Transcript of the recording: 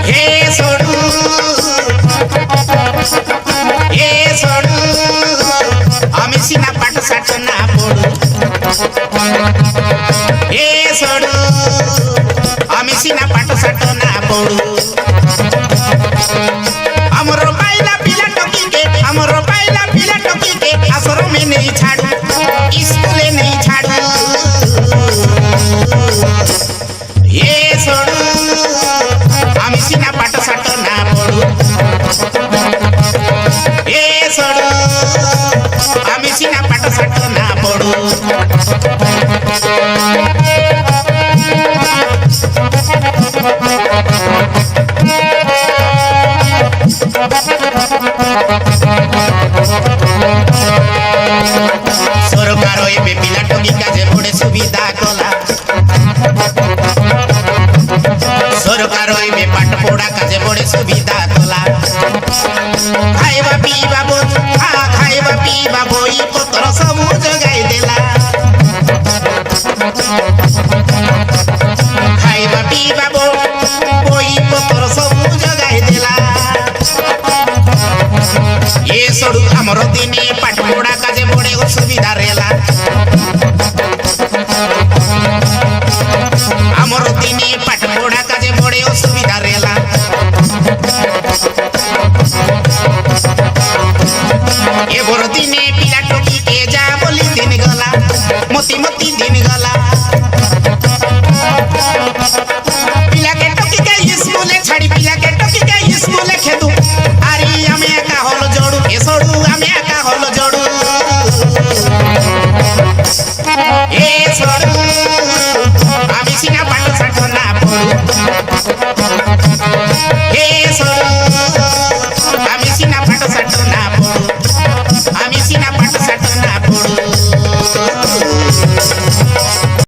हे सोडू आम्ही सिना पाठ साठ ना पडू हे सोडू आम्ही सिना पाठ साठ ना पडू हमरो पाइला पिला टोकी के हमरो पाइला पिला टोकी के असरो में नहीं छाड़ू स्कूले नहीं छाड़ू ये सोडू आम्ही सिना पाठ साठ ना पडू ये सोडू आम्ही सिना पाठ साठ ना पडू सरकार एबे पिला टोकी काजे बड़े सुविधा कला सरकार एबे पाठ पढ़ा काजे बड़े सुविधा कला खाइबा पीबा खाइबा पीबा बोई पत्र सब जगाई देला खाइबा पीबा बोई पत्र सब जगाई देला ये सड़ू हमरो दिने पाठ पढ़ा काजे बड़े सुविधा रेला हमरो दिने पाठ पढ़ा काजे बड़े सुविधा रेला ए बड़ दिने पिला टोकी के जा बोली दिन गला मोती मोती दिन गला पिला के टोकी के स्कूले छाड़ी पिला के टोकी के स्कूले खेदू आरी हमें का होलो जोड़ू ए सोड़ू हमें का होलो जोड़ू ए सोड़ू